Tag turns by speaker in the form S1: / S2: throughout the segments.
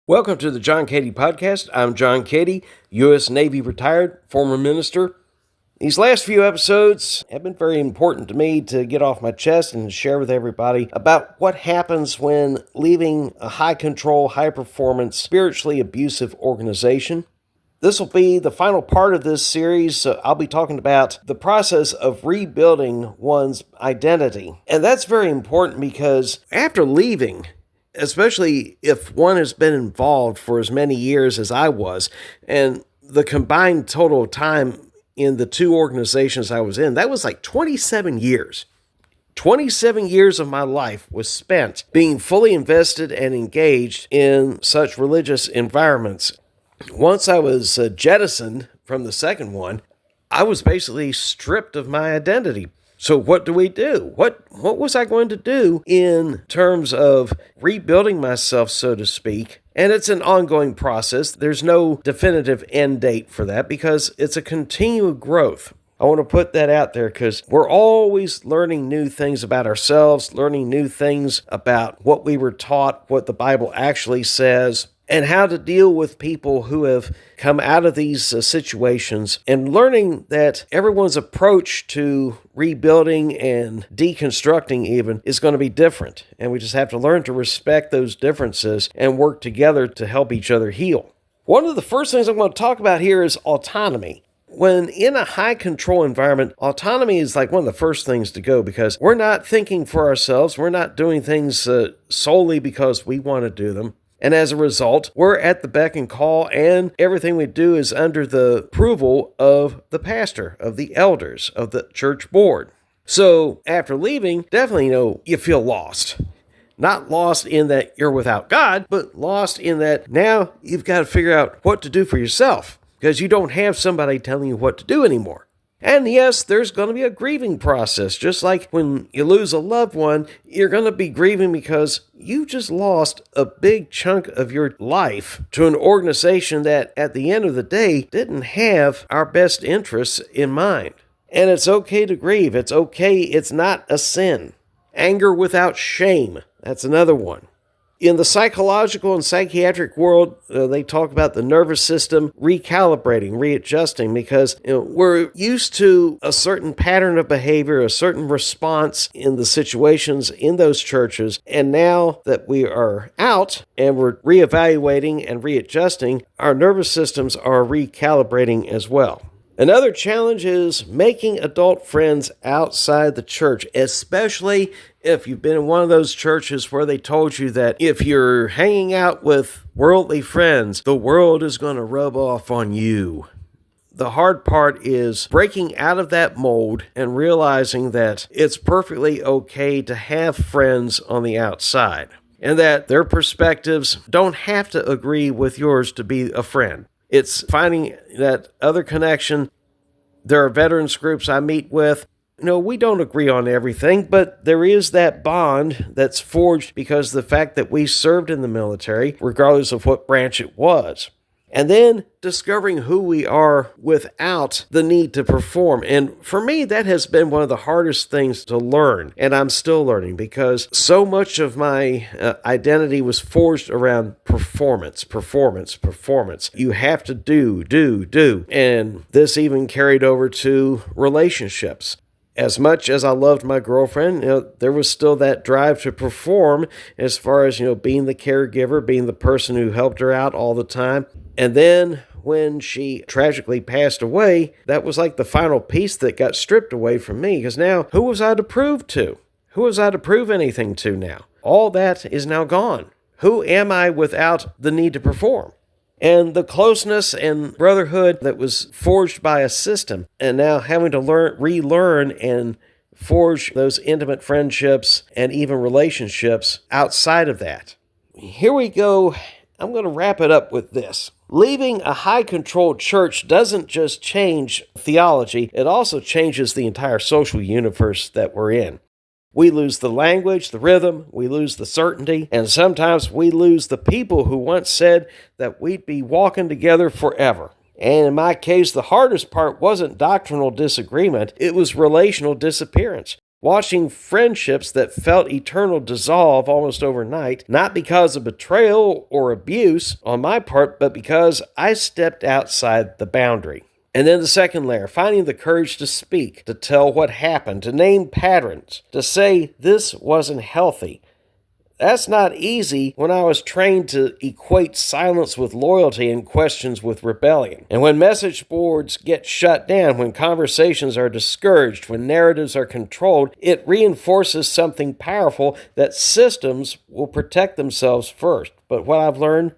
S1: Welcome to the John Cady Podcast. I'm John Cady, U.S. Navy retired, former minister. These last few episodes have been very important to me to get off my chest and share with everybody about what happens when leaving a high-control, high-performance, spiritually abusive organization. This will be the final part of this series, so I'll be talking about the process of rebuilding one's identity. And that's very important because after leaving, especially if one has been involved for as many years as I was, and the combined total time in the two organizations I was in, that was like 27 years. 27 years of my life was spent being fully invested and engaged in such religious environments. Once I was jettisoned from the second one, I was basically stripped of my identity. So what do we do? What was I going to do in terms of rebuilding myself, so to speak? And it's an ongoing process. There's no definitive end date for that because it's a continual growth. I want to put that out there because we're always learning new things about ourselves, learning new things about what we were taught, what the Bible actually says, and how to deal with people who have come out of these situations, and learning that everyone's approach to rebuilding and deconstructing even is going to be different. And we just have to learn to respect those differences and work together to help each other heal. One of the first things I'm going to talk about here is autonomy. When in a high control environment, autonomy is like one of the first things to go because we're not thinking for ourselves. We're not doing things solely because we want to do them. And as a result, we're at the beck and call, and everything we do is under the approval of the pastor, of the elders, of the church board. So after leaving, definitely, you feel lost. Not lost in that you're without God, but lost in that now you've got to figure out what to do for yourself because you don't have somebody telling you what to do anymore. And yes, there's going to be a grieving process. Just like when you lose a loved one, you're going to be grieving because you just lost a big chunk of your life to an organization that at the end of the day didn't have our best interests in mind. And it's okay to grieve. It's okay. It's not a sin. Anger without shame. That's another one. In the psychological and psychiatric world, they talk about the nervous system recalibrating, readjusting, because we're used to a certain pattern of behavior, a certain response in the situations in those churches. And now that we are out and we're reevaluating and readjusting, our nervous systems are recalibrating as well. Another challenge is making adult friends outside the church, especially if you've been in one of those churches where they told you that if you're hanging out with worldly friends, the world is going to rub off on you. The hard part is breaking out of that mold and realizing that it's perfectly okay to have friends on the outside and that their perspectives don't have to agree with yours to be a friend. It's finding that other connection. There are veterans groups I meet with. We don't agree on everything, but there is that bond that's forged because of the fact that we served in the military, regardless of what branch it was. And then discovering who we are without the need to perform. And for me, that has been one of the hardest things to learn. And I'm still learning because so much of my identity was forged around performance. You have to do. And this even carried over to relationships. As much as I loved my girlfriend, there was still that drive to perform as far as, being the caregiver, being the person who helped her out all the time. And then when she tragically passed away, that was like the final piece that got stripped away from me. Because now, who was I to prove to? Who was I to prove anything to now? All that is now gone. Who am I without the need to perform? And the closeness and brotherhood that was forged by a system, and now having to relearn and forge those intimate friendships and even relationships outside of that. Here we go. I'm going to wrap it up with this. Leaving a high-controlled church doesn't just change theology, it also changes the entire social universe that we're in. We lose the language, the rhythm, we lose the certainty, and sometimes we lose the people who once said that we'd be walking together forever. And in my case, the hardest part wasn't doctrinal disagreement, it was relational disappearance. watching friendships that felt eternal dissolve almost overnight, not because of betrayal or abuse on my part, but because I stepped outside the boundary. And then the second layer, finding the courage to speak, to tell what happened, to name patterns, to say this wasn't healthy. That's not easy when I was trained to equate silence with loyalty and questions with rebellion. And when message boards get shut down, when conversations are discouraged, when narratives are controlled, it reinforces something powerful that systems will protect themselves first. But what I've learned,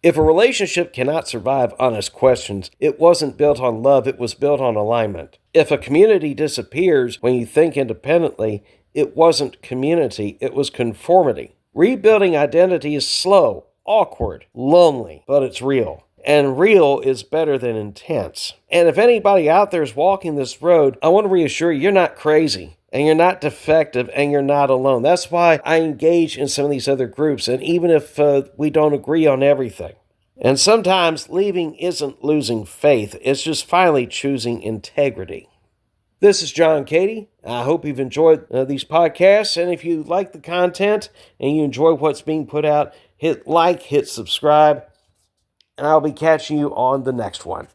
S1: if a relationship cannot survive honest questions, it wasn't built on love, it was built on alignment. If a community disappears when you think independently, it wasn't community, it was conformity. Rebuilding identity is slow, awkward, lonely, but it's real. And real is better than intense. And if anybody out there is walking this road, I want to reassure you, you're not crazy. And you're not defective, and you're not alone. That's why I engage in some of these other groups, and even if we don't agree on everything. And sometimes leaving isn't losing faith, it's just finally choosing integrity. This is John Cady. I hope you've enjoyed these podcasts, and if you like the content and you enjoy what's being put out, hit like, hit subscribe, and I'll be catching you on the next one.